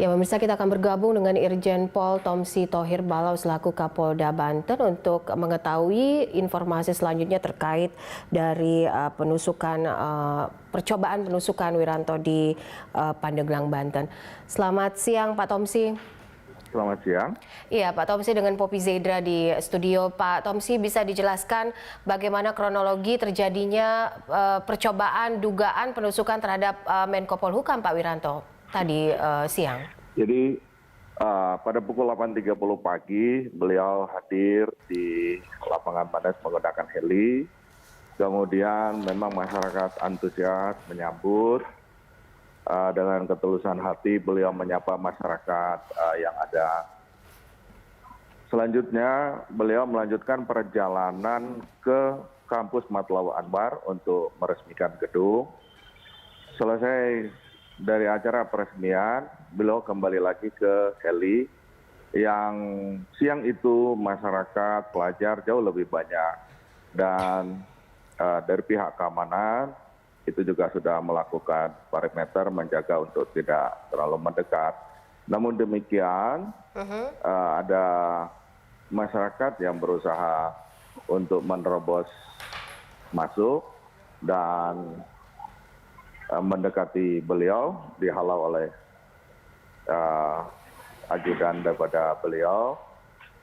Ya, pemirsa, kita akan bergabung dengan Irjen Pol Tomsi Thohir Balau selaku Kapolda Banten untuk mengetahui informasi selanjutnya terkait dari percobaan penusukan Wiranto di Pandeglang, Banten. Selamat siang, Pak Tomsi. Selamat siang. Iya, Pak Tomsi dengan Poppy Zedra di studio. Pak Tomsi, bisa dijelaskan bagaimana kronologi terjadinya percobaan dugaan penusukan terhadap Menko Polhukam Pak Wiranto tadi siang? Jadi pada pukul 8.30 pagi beliau hadir di lapangan Mandas menggunakan heli. Kemudian memang masyarakat antusias menyambut. Dengan ketulusan hati beliau menyapa masyarakat yang ada. Selanjutnya beliau melanjutkan perjalanan ke kampus Matlawa Anwar untuk meresmikan gedung. Selesai dari acara peresmian, beliau kembali lagi ke heli yang siang itu masyarakat pelajar jauh lebih banyak. Dan dari pihak keamanan itu juga sudah melakukan parameter menjaga untuk tidak terlalu mendekat. Namun demikian ada masyarakat yang berusaha untuk menerobos masuk dan mendekati beliau, dihalau oleh ajudan daripada beliau.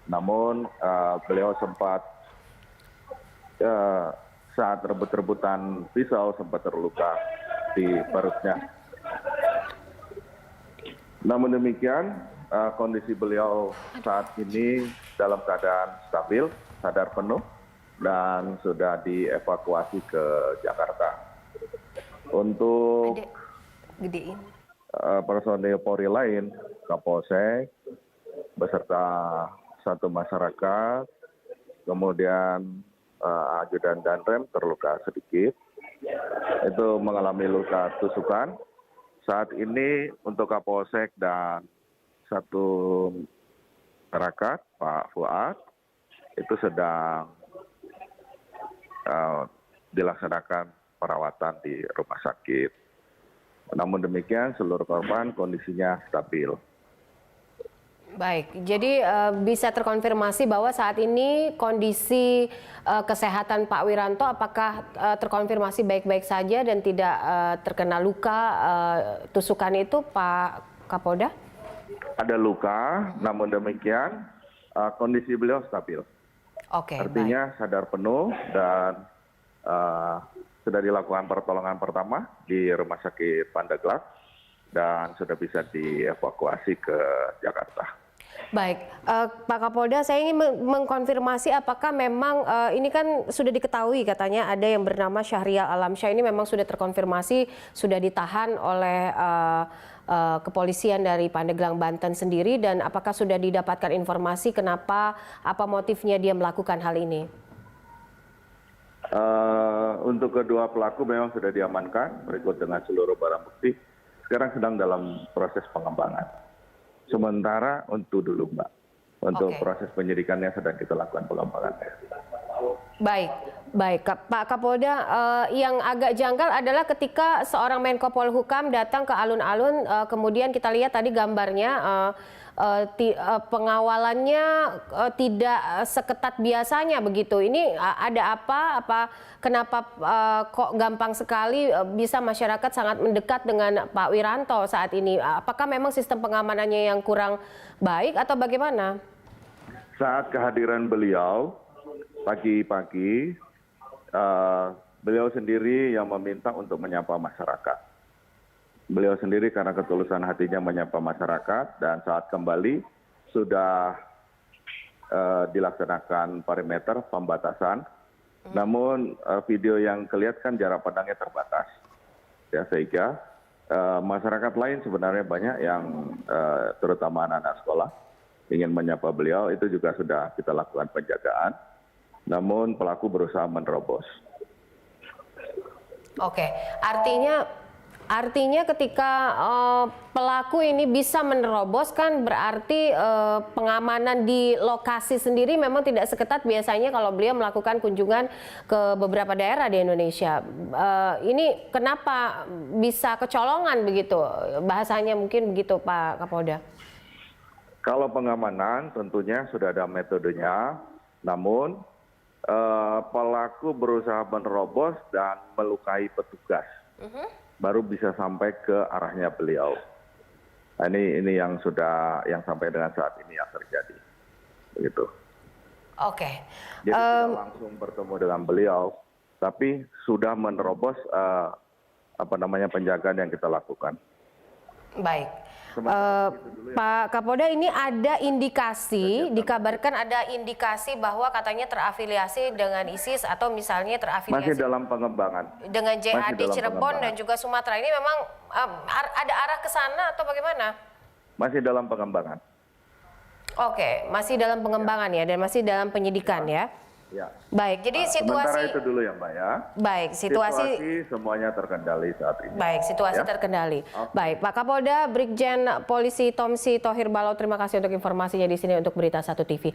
Namun beliau sempat saat rebut-rebutan pisau sempat terluka di perutnya. Namun demikian kondisi beliau saat ini dalam keadaan stabil, sadar penuh, dan sudah dievakuasi ke Jakarta. Untuk personil Polri lain, Kapolsek beserta satu masyarakat, kemudian ajudan Danrem terluka sedikit, itu mengalami luka tusukan. Saat ini untuk Kapolsek dan satu masyarakat, Pak Fuad, itu sedang dilaksanakan perawatan di rumah sakit. Namun demikian seluruh korban kondisinya stabil. Baik, jadi bisa terkonfirmasi bahwa saat ini kondisi kesehatan Pak Wiranto apakah terkonfirmasi baik-baik saja dan tidak terkena luka tusukan itu, Pak Kapolda? Ada luka, namun demikian kondisi beliau stabil. Oke, artinya baik. Sadar penuh dan sudah dilakukan pertolongan pertama di Rumah Sakit Pandeglang dan sudah bisa dievakuasi ke Jakarta. Baik, Pak Kapolda, saya ingin mengkonfirmasi apakah memang ini kan sudah diketahui katanya ada yang bernama Syahrial Alamsyah, ini memang sudah terkonfirmasi sudah ditahan oleh kepolisian dari Pandeglang, Banten sendiri, dan apakah sudah didapatkan informasi kenapa, apa motifnya dia melakukan hal ini? Untuk kedua pelaku memang sudah diamankan berikut dengan seluruh barang bukti. Sekarang sedang dalam proses pengembangan. Sementara untuk dulu, Mbak. Untuk proses penyidikannya sedang kita lakukan pengembangan. Baik, baik. Pak Kapolda, yang agak janggal adalah ketika seorang Menko Polhukam datang ke alun-alun, kemudian kita lihat tadi gambarnya, pengawalannya tidak seketat biasanya begitu. Ini ada apa? Kenapa kok gampang sekali bisa masyarakat sangat mendekat dengan Pak Wiranto saat ini? Apakah memang sistem pengamanannya yang kurang baik atau bagaimana? Saat kehadiran beliau pagi-pagi, beliau sendiri yang meminta untuk menyapa masyarakat. Beliau sendiri karena ketulusan hatinya menyapa masyarakat, dan saat kembali sudah dilaksanakan perimeter pembatasan. Namun video yang kelihatan jarak pandangnya terbatas, ya, sehingga masyarakat lain sebenarnya banyak yang terutama anak-anak sekolah ingin menyapa beliau, itu juga sudah kita lakukan penjagaan. Namun pelaku berusaha menerobos. Oke, artinya Artinya ketika pelaku ini bisa menerobos kan berarti pengamanan di lokasi sendiri memang tidak seketat biasanya kalau beliau melakukan kunjungan ke beberapa daerah di Indonesia. Ini kenapa bisa kecolongan begitu? Bahasanya mungkin begitu Pak Kapolda. Kalau pengamanan tentunya sudah ada metodenya, namun pelaku berusaha menerobos dan melukai petugas. Baru bisa sampai ke arahnya beliau. Nah, ini yang sampai dengan saat ini yang terjadi, begitu. Oke. Jadi tidak langsung bertemu dengan beliau, tapi sudah menerobos penjagaan yang kita lakukan. Baik. Pak Kapolda, ini ada indikasi, dikabarkan ada indikasi bahwa katanya terafiliasi dengan ISIS atau misalnya terafiliasi Masih dalam pengembangan. dengan JAD Cirebon dan juga Sumatera. Ini memang ada arah ke sana atau bagaimana? Masih dalam pengembangan. Oke, masih dalam pengembangan ya dan masih dalam penyidikan ya. Ya. Baik, jadi Sementara itu dulu ya Mbak ya. Baik, situasi semuanya terkendali saat ini. Baik, situasi terkendali. Baik, Pak Kapolda, Brigjen Polisi Tomsi Thohir Balo, terima kasih untuk informasinya di sini untuk Berita 1 TV.